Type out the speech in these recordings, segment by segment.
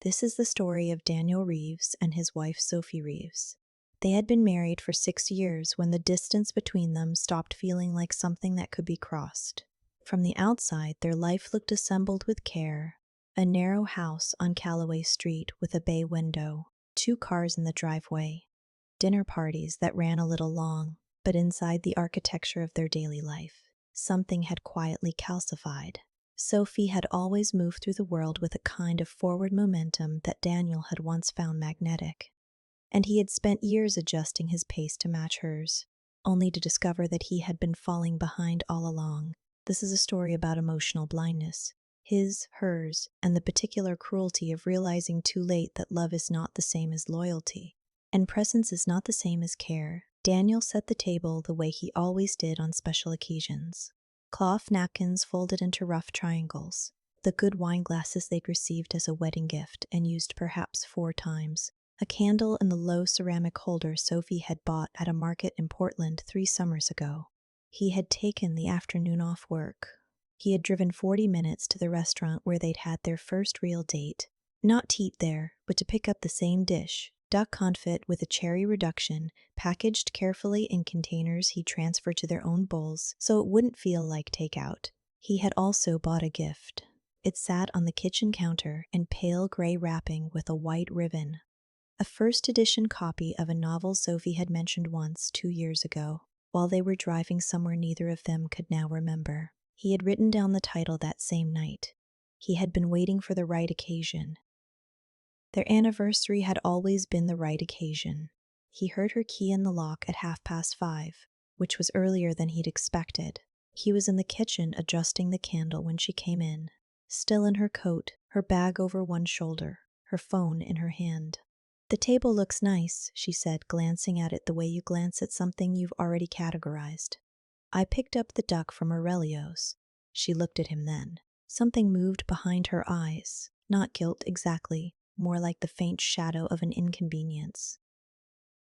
This is the story of Daniel Reeves and his wife Sophie Reeves. They had been married for 6 years when the distance between them stopped feeling like something that could be crossed. From the outside, their life looked assembled with care. A narrow house on Callaway Street with a bay window, 2 cars in the driveway, dinner parties that ran a little long, but inside the architecture of their daily life, something had quietly calcified. Sophie had always moved through the world with a kind of forward momentum that Daniel had once found magnetic, and he had spent years adjusting his pace to match hers, only to discover that he had been falling behind all along. This is a story about emotional blindness, his, hers, and the particular cruelty of realizing too late that love is not the same as loyalty, and presence is not the same as care. Daniel set the table the way he always did on special occasions. Cloth napkins folded into rough triangles, the good wine glasses they'd received as a wedding gift and used perhaps 4 times, a candle in the low ceramic holder Sophie had bought at a market in Portland 3 summers ago. He had taken the afternoon off work. He had driven 40 minutes to the restaurant where they'd had their first real date, not to eat there, but to pick up the same dish, duck confit with a cherry reduction, packaged carefully in containers he transferred to their own bowls so it wouldn't feel like takeout. He had also bought a gift. It sat on the kitchen counter in pale gray wrapping with a white ribbon. A first edition copy of a novel Sophie had mentioned once 2 years ago, while they were driving somewhere neither of them could now remember. He had written down the title that same night. He had been waiting for the right occasion. Their anniversary had always been the right occasion. He heard her key in the lock at 5:30, which was earlier than he'd expected. He was in the kitchen adjusting the candle when she came in, still in her coat, her bag over one shoulder, her phone in her hand. "The table looks nice," she said, glancing at it the way you glance at something you've already categorized. "I picked up the duck from Aurelio's." She looked at him then. Something moved behind her eyes, not guilt exactly, more like the faint shadow of an inconvenience.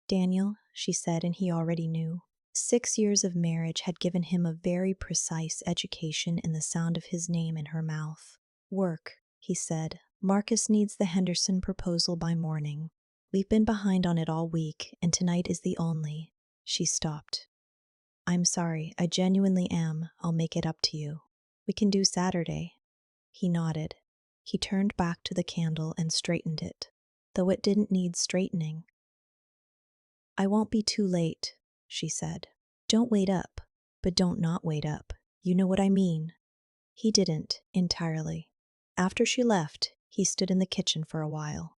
"Daniel," she said, and he already knew. 6 years of marriage had given him a very precise education in the sound of his name in her mouth. "Work," he said. "Marcus needs the Henderson proposal by morning. We've been behind on it all week, and tonight is the only." She stopped. "I'm sorry, I genuinely am. I'll make it up to you. We can do Saturday." He nodded. He turned back to the candle and straightened it, though it didn't need straightening. "I won't be too late," she said. "Don't wait up, but don't not wait up. You know what I mean." He didn't, entirely. After she left, he stood in the kitchen for a while.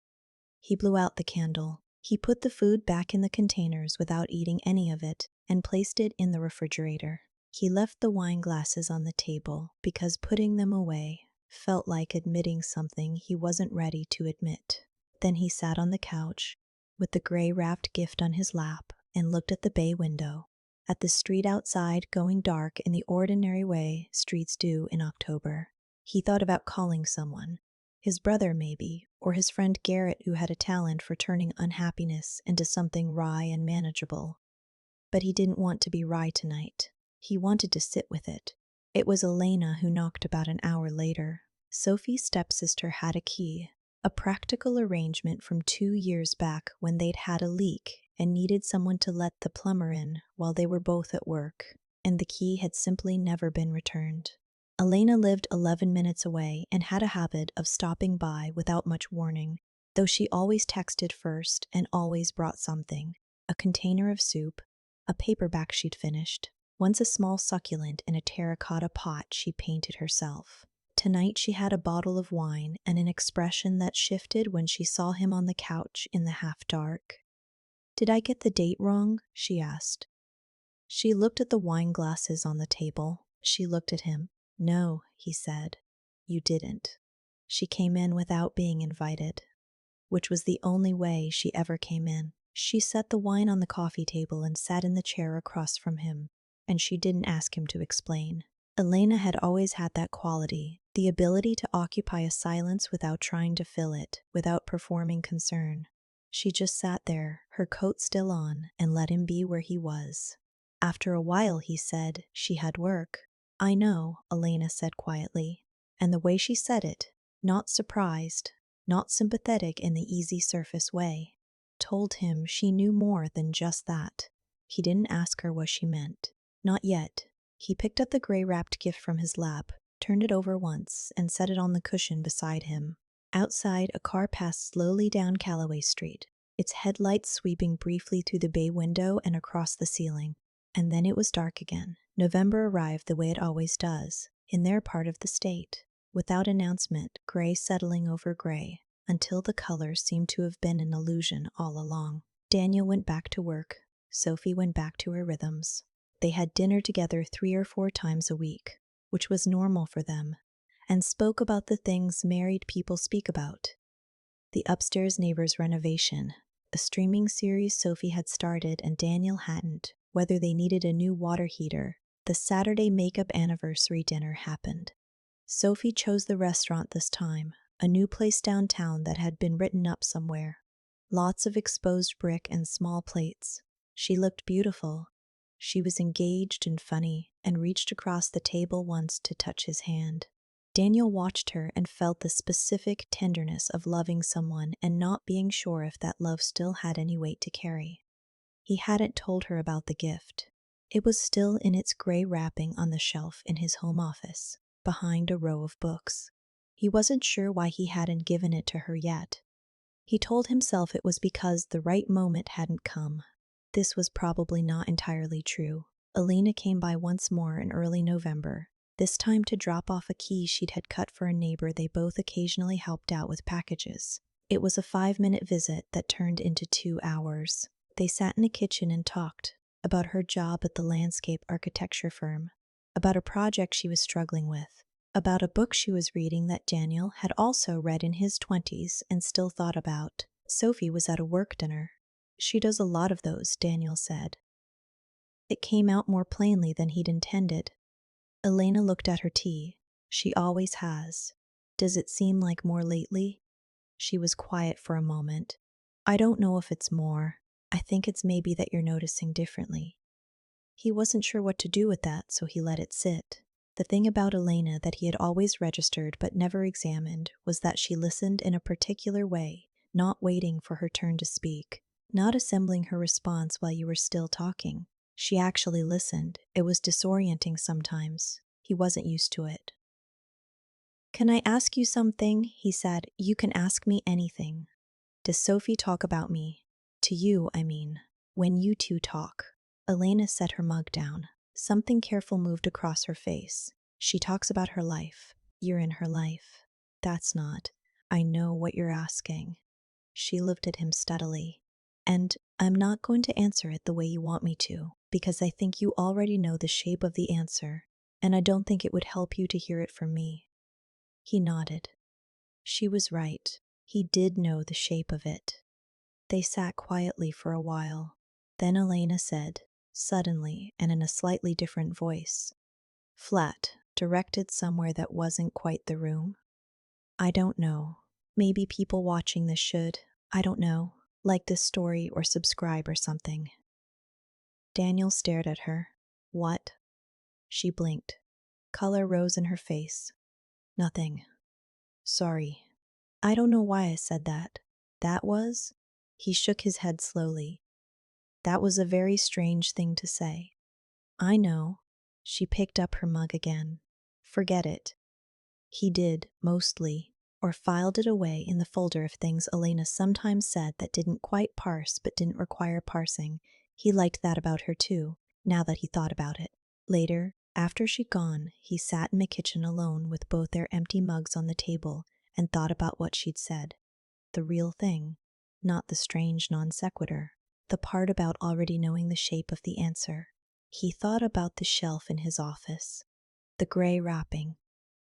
He blew out the candle. He put the food back in the containers without eating any of it and placed it in the refrigerator. He left the wine glasses on the table because putting them away felt like admitting something he wasn't ready to admit. Then he sat on the couch, with the gray-wrapped gift on his lap, and looked at the bay window, at the street outside going dark in the ordinary way streets do in October. He thought about calling someone, his brother maybe, or his friend Garrett, who had a talent for turning unhappiness into something wry and manageable. But he didn't want to be wry tonight. He wanted to sit with it. It was Elena who knocked about an hour later. Sophie's stepsister had a key, a practical arrangement from 2 years back when they'd had a leak and needed someone to let the plumber in while they were both at work, and the key had simply never been returned. Elena lived 11 minutes away and had a habit of stopping by without much warning, though she always texted first and always brought something: a container of soup, a paperback she'd finished, once a small succulent in a terracotta pot she painted herself. Tonight she had a bottle of wine and an expression that shifted when she saw him on the couch in the half-dark. "Did I get the date wrong?" she asked. She looked at the wine glasses on the table. She looked at him. "No," he said, "you didn't." She came in without being invited, which was the only way she ever came in. She set the wine on the coffee table and sat in the chair across from him, and she didn't ask him to explain. Elena had always had that quality, the ability to occupy a silence without trying to fill it, without performing concern. She just sat there, her coat still on, and let him be where he was. After a while he said she had work. "I know," Elena said quietly, and the way she said it, not surprised, not sympathetic in the easy surface way. Told him she knew more than just that. He didn't ask her what she meant. Not yet. He picked up the gray-wrapped gift from his lap, turned it over once, and set it on the cushion beside him. Outside, a car passed slowly down Calloway Street, its headlights sweeping briefly through the bay window and across the ceiling. And then it was dark again. November arrived the way it always does, in their part of the state, without announcement, gray settling over gray, until the colors seemed to have been an illusion all along. Daniel went back to work. Sophie went back to her rhythms. They had dinner together 3 or 4 times a week, which was normal for them, and spoke about the things married people speak about. The upstairs neighbor's renovation, a streaming series Sophie had started and Daniel hadn't, whether they needed a new water heater. The Saturday makeup anniversary dinner happened. Sophie chose the restaurant this time, a new place downtown that had been written up somewhere. Lots of exposed brick and small plates. She looked beautiful. She was engaged and funny, and reached across the table once to touch his hand. Daniel watched her and felt the specific tenderness of loving someone and not being sure if that love still had any weight to carry. He hadn't told her about the gift. It was still in its gray wrapping on the shelf in his home office, behind a row of books. He wasn't sure why he hadn't given it to her yet. He told himself it was because the right moment hadn't come. This was probably not entirely true. Elena came by once more in early November, this time to drop off a key she'd had cut for a neighbor they both occasionally helped out with packages. It was a 5-minute visit that turned into 2 hours. They sat in the kitchen and talked about her job at the landscape architecture firm, about a project she was struggling with, about a book she was reading that Daniel had also read in his 20s and still thought about. Sophie was at a work dinner. She does a lot of those, Daniel said. It came out more plainly than he'd intended. Elena looked at her tea. She always has. Does it seem like more lately? She was quiet for a moment. I don't know if it's more. I think it's maybe that you're noticing differently. He wasn't sure what to do with that, so he let it sit. The thing about Elena that he had always registered but never examined was that she listened in a particular way, not waiting for her turn to speak, not assembling her response while you were still talking. She actually listened. It was disorienting sometimes. He wasn't used to it. Can I ask you something? He said. You can ask me anything. Does Sophie talk about me? To you, I mean. When you two talk. Elena set her mug down. Something careful moved across her face. She talks about her life. You're in her life. That's not. I know what you're asking. She looked at him steadily. And I'm not going to answer it the way you want me to, because I think you already know the shape of the answer, and I don't think it would help you to hear it from me. He nodded. She was right. He did know the shape of it. They sat quietly for a while. Then Elena said, suddenly and in a slightly different voice, flat, directed somewhere that wasn't quite the room. I don't know. Maybe people watching this should, I don't know, like this story or subscribe or something. Daniel stared at her. What? She blinked. Color rose in her face. Nothing. Sorry. I don't know why I said that. That was? He shook his head slowly. That was a very strange thing to say. I know. She picked up her mug again. Forget it. He did, mostly, or filed it away in the folder of things Elena sometimes said that didn't quite parse but didn't require parsing. He liked that about her too, now that he thought about it. Later, after she'd gone, he sat in the kitchen alone with both their empty mugs on the table and thought about what she'd said. The real thing, not the strange non sequitur. The part about already knowing the shape of the answer. He thought about the shelf in his office, the gray wrapping,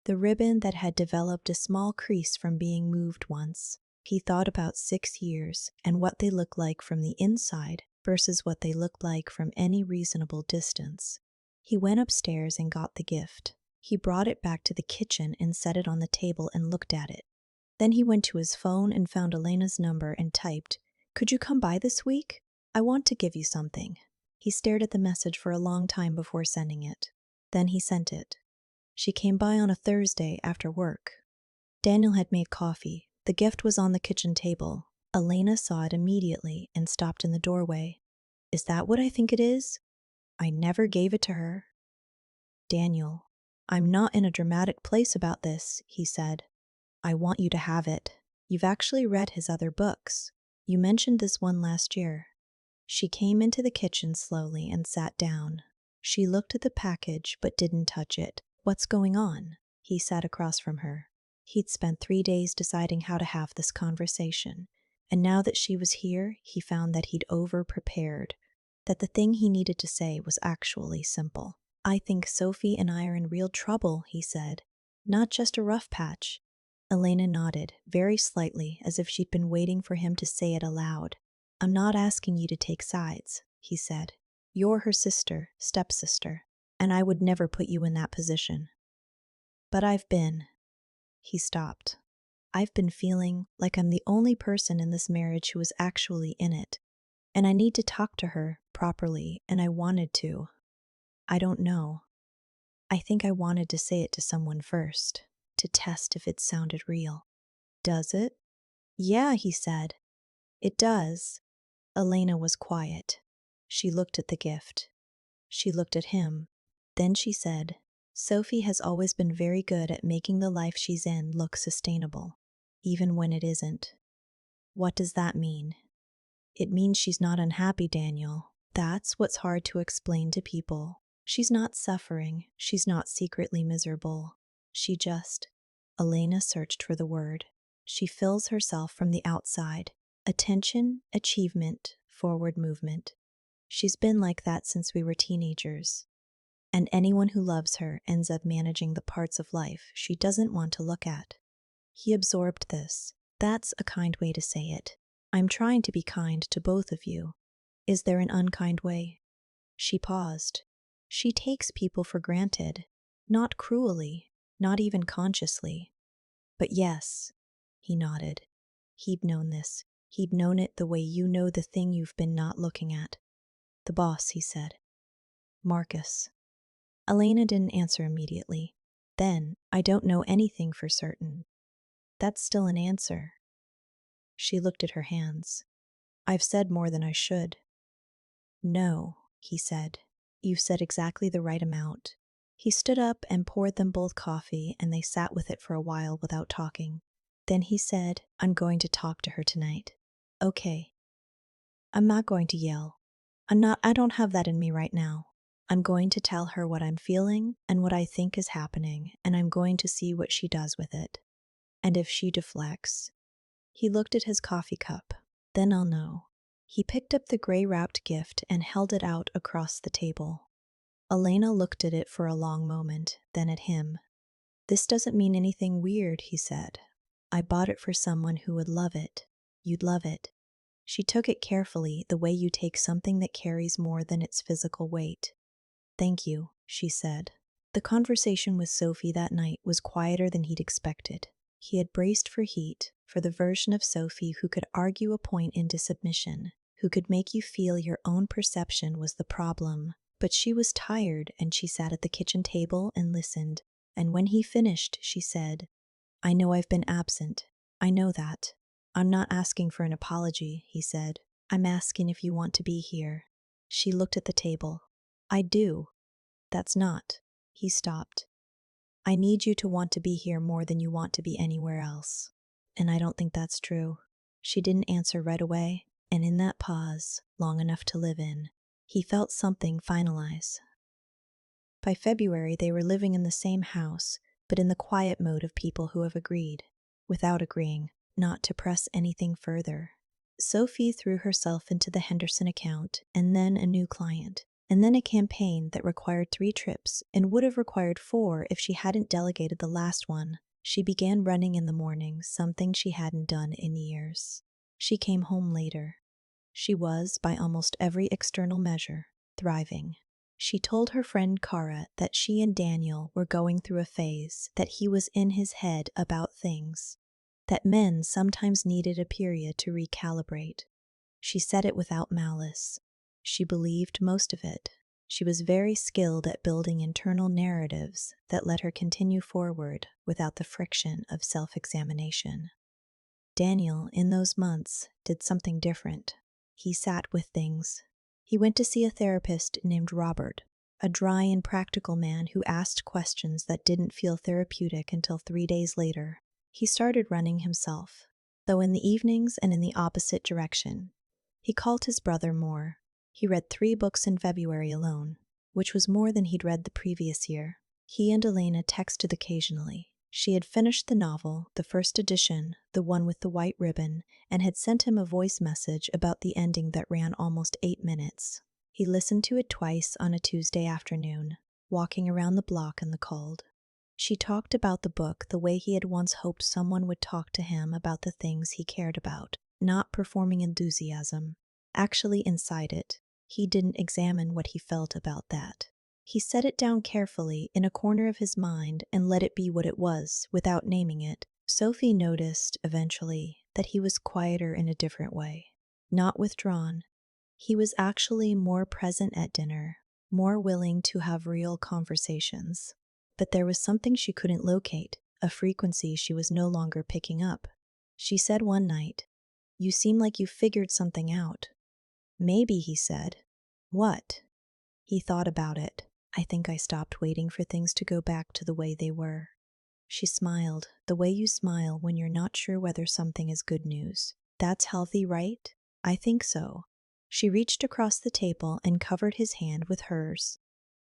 the ribbon that had developed a small crease from being moved once. He thought about 6 years and what they look like from the inside versus what they looked like from any reasonable distance. He went upstairs and got the gift. He brought it back to the kitchen and set it on the table and looked at it. Then he went to his phone and found Elena's number and typed, "Could you come by this week? I want to give you something." He stared at the message for a long time before sending it. Then he sent it. She came by on a Thursday after work. Daniel had made coffee. The gift was on the kitchen table. Elena saw it immediately and stopped in the doorway. Is that what I think it is? I never gave it to her. Daniel, I'm not in a dramatic place about this, he said. I want you to have it. You've actually read his other books. You mentioned this one last year. She came into the kitchen slowly and sat down. She looked at the package but didn't touch it. What's going on? He sat across from her. He'd spent 3 days deciding how to have this conversation, and now that she was here, he found that he'd over-prepared, that the thing he needed to say was actually simple. I think Sophie and I are in real trouble, he said. Not just a rough patch. Elena nodded, very slightly, as if she'd been waiting for him to say it aloud. I'm not asking you to take sides, he said. You're her sister, stepsister, and I would never put you in that position. But I've been. He stopped. I've been feeling like I'm the only person in this marriage who is actually in it, and I need to talk to her properly, and I wanted to. I don't know. I think I wanted to say it to someone first, to test if it sounded real. Does it? Yeah, he said. It does. Elena was quiet. She looked at the gift. She looked at him. Then she said, Sophie has always been very good at making the life she's in look sustainable, even when it isn't. What does that mean? It means she's not unhappy, Daniel. That's what's hard to explain to people. She's not suffering. She's not secretly miserable. She just... Elena searched for the word. She fills herself from the outside. Attention, achievement, forward movement. She's been like that since we were teenagers. And anyone who loves her ends up managing the parts of life she doesn't want to look at. He absorbed this. That's a kind way to say it. I'm trying to be kind to both of you. Is there an unkind way? She paused. She takes people for granted. Not cruelly, not even consciously. But yes, he nodded. He'd known this. He'd known it the way you know the thing you've been not looking at. The boss, he said. Marcus. Elena didn't answer immediately. Then, I don't know anything for certain. That's still an answer. She looked at her hands. I've said more than I should. No, he said. You've said exactly the right amount. He stood up and poured them both coffee, and they sat with it for a while without talking. Then he said, I'm going to talk to her tonight. Okay. I'm not going to yell. I don't have that in me right now. I'm going to tell her what I'm feeling and what I think is happening, and I'm going to see what she does with it. And if she deflects... He looked at his coffee cup. Then I'll know. He picked up the gray-wrapped gift and held it out across the table. Elena looked at it for a long moment, then at him. This doesn't mean anything weird, he said. I bought it for someone who would love it. You'd love it. She took it carefully, the way you take something that carries more than its physical weight. Thank you, she said. The conversation with Sophie that night was quieter than he'd expected. He had braced for heat, for the version of Sophie who could argue a point into submission, who could make you feel your own perception was the problem. But she was tired, and she sat at the kitchen table and listened. And when he finished, she said, I know I've been absent. I know that. I'm not asking for an apology, he said. I'm asking if you want to be here. She looked at the table. I do. That's not. He stopped. I need you to want to be here more than you want to be anywhere else. And I don't think that's true. She didn't answer right away, and in that pause, long enough to live in, he felt something finalize. By February, they were living in the same house, but in the quiet mode of people who have agreed, without agreeing, not to press anything further. Sophie threw herself into the Henderson account, and then a new client, and then a campaign that required 3 trips and would have required 4 if she hadn't delegated the last one. She began running in the mornings, something she hadn't done in years. She came home later. She was, by almost every external measure, thriving. She told her friend Kara that she and Daniel were going through a phase, that he was in his head about things, that men sometimes needed a period to recalibrate. She said it without malice. She believed most of it. She was very skilled at building internal narratives that let her continue forward without the friction of self-examination. Daniel, in those months, did something different. He sat with things. He went to see a therapist named Robert, a dry and practical man who asked questions that didn't feel therapeutic until 3 days later. He started running himself, though in the evenings and in the opposite direction. He called his brother more. He read 3 books in February alone, which was more than he'd read the previous year. He and Elena texted occasionally. She had finished the novel, the first edition, the one with the white ribbon, and had sent him a voice message about the ending that ran almost 8 minutes. He listened to it twice on a Tuesday afternoon, walking around the block in the cold. She talked about the book the way he had once hoped someone would talk to him about the things he cared about, not performing enthusiasm, actually inside it. He didn't examine what he felt about that. He set it down carefully in a corner of his mind and let it be what it was, without naming it. Sophie noticed, eventually, that he was quieter in a different way. Not withdrawn. He was actually more present at dinner, more willing to have real conversations. But there was something she couldn't locate, a frequency she was no longer picking up. She said one night, "You seem like you figured something out." "Maybe," he said. "What?" He thought about it. "I think I stopped waiting for things to go back to the way they were." She smiled, the way you smile when you're not sure whether something is good news. "That's healthy, right?" "I think so." She reached across the table and covered his hand with hers.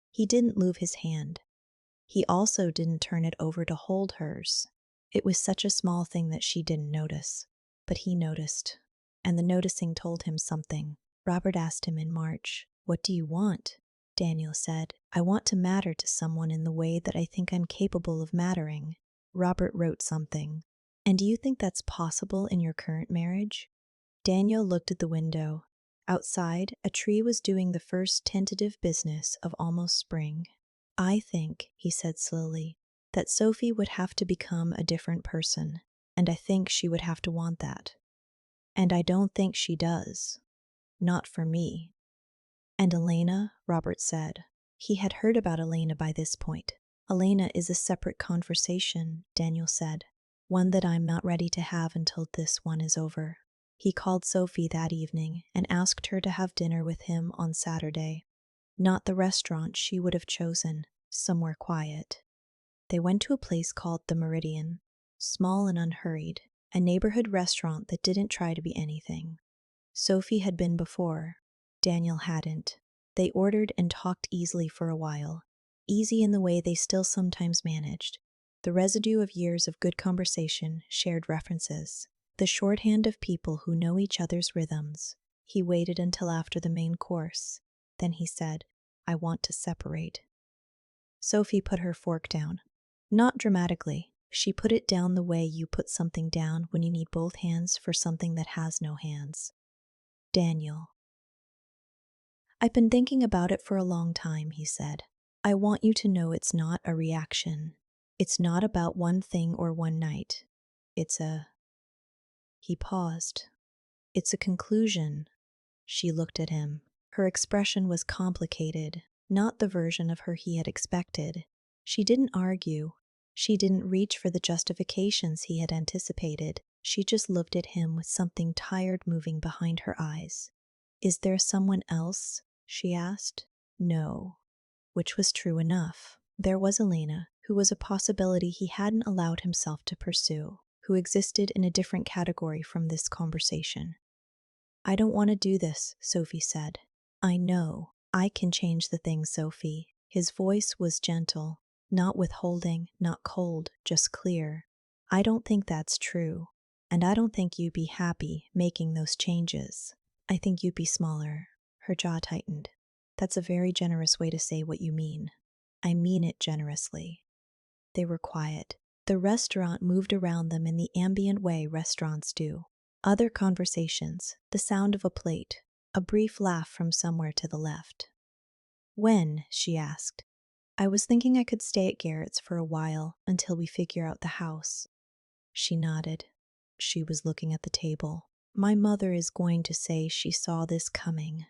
He didn't move his hand. He also didn't turn it over to hold hers. It was such a small thing that she didn't notice. But he noticed. And the noticing told him something. Robert asked him in March, "What do you want?" Daniel said, "I want to matter to someone in the way that I think I'm capable of mattering." Robert wrote something. "And do you think that's possible in your current marriage?" Daniel looked at the window. Outside, a tree was doing the first tentative business of almost spring. "I think," he said slowly, "that Sophie would have to become a different person, and I think she would have to want that. And I don't think she does. Not for me." "And Elena," Robert said. He had heard about Elena by this point. "Elena is a separate conversation," Daniel said. "One that I'm not ready to have until this one is over." He called Sophie that evening and asked her to have dinner with him on Saturday. Not the restaurant she would have chosen, somewhere quiet. They went to a place called the Meridian, small and unhurried, a neighborhood restaurant that didn't try to be anything. Sophie had been before. Daniel hadn't. They ordered and talked easily for a while, easy in the way they still sometimes managed. The residue of years of good conversation, shared references, the shorthand of people who know each other's rhythms. He waited until after the main course. Then he said, "I want to separate." Sophie put her fork down. Not dramatically. She put it down the way you put something down when you need both hands for something that has no hands. "Daniel." "I've been thinking about it for a long time," he said. "I want you to know it's not a reaction. It's not about one thing or one night. It's a—" He paused. "It's a conclusion." She looked at him. Her expression was complicated, not the version of her he had expected. She didn't argue. She didn't reach for the justifications he had anticipated. She just looked at him with something tired moving behind her eyes. "Is there someone else?" she asked. "No." Which was true enough. There was Elena, who was a possibility he hadn't allowed himself to pursue, who existed in a different category from this conversation. "I don't want to do this," Sophie said. "I know. I can change the things, Sophie." His voice was gentle, not withholding, not cold, just clear. "I don't think that's true. And I don't think you'd be happy making those changes. I think you'd be smaller." Her jaw tightened. "That's a very generous way to say what you mean." "I mean it generously." They were quiet. The restaurant moved around them in the ambient way restaurants do. Other conversations, the sound of a plate, a brief laugh from somewhere to the left. "When?" she asked. "I was thinking I could stay at Garrett's for a while until we figure out the house." She nodded. She was looking at the table. "My mother is going to say she saw this coming."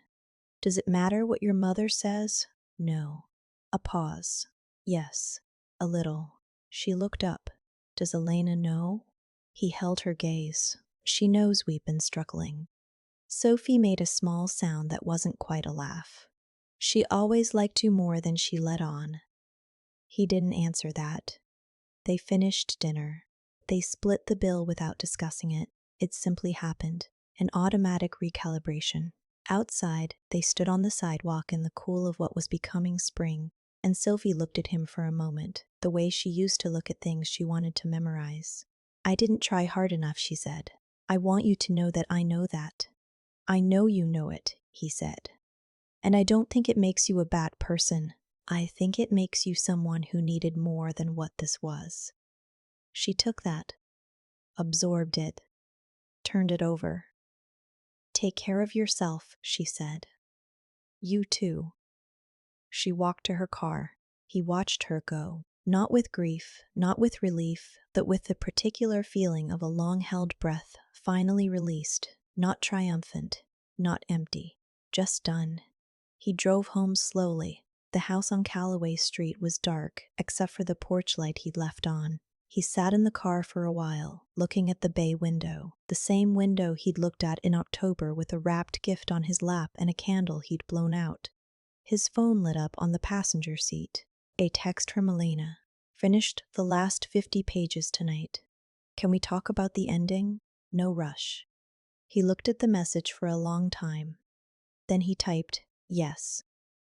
"Does it matter what your mother says?" "No." A pause. "Yes, a little." She looked up. "Does Elena know?" He held her gaze. She knows we've been struggling. Sophie made a small sound that wasn't quite a laugh. She always liked you more than she let on. He didn't answer that. They finished dinner. They split the bill without discussing it. It simply happened. An automatic recalibration. Outside, they stood on the sidewalk in the cool of what was becoming spring, and Sophie looked at him for a moment, the way she used to look at things she wanted to memorize. "I didn't try hard enough," she said. "I want you to know that I know that." "I know you know it," he said. "And I don't think it makes you a bad person. I think it makes you someone who needed more than what this was." She took that, absorbed it, turned it over. "Take care of yourself," she said. "You too." She walked to her car. He watched her go, not with grief, not with relief, but with the particular feeling of a long-held breath finally released, not triumphant, not empty, just done. He drove home slowly. The house on Callaway Street was dark, except for the porch light he'd left on. He sat in the car for a while, looking at the bay window, the same window he'd looked at in October with a wrapped gift on his lap and a candle he'd blown out. His phone lit up on the passenger seat. A text from Elena. "Finished the last 50 pages tonight. Can we talk about the ending? No rush." He looked at the message for a long time. Then he typed, "Yes.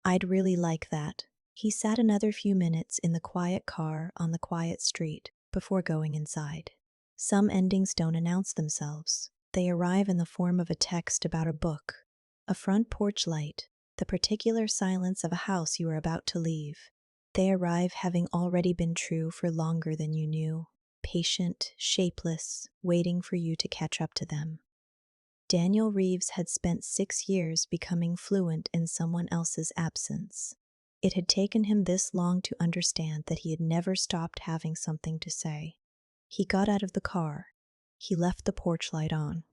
I'd really like that." He sat another few minutes in the quiet car on the quiet street before going inside. Some endings don't announce themselves. They arrive in the form of a text about a book, a front porch light, the particular silence of a house you are about to leave. They arrive having already been true for longer than you knew, patient, shapeless, waiting for you to catch up to them. Daniel Reeves had spent 6 years becoming fluent in someone else's absence. It had taken him this long to understand that he had never stopped having something to say. He got out of the car. He left the porch light on.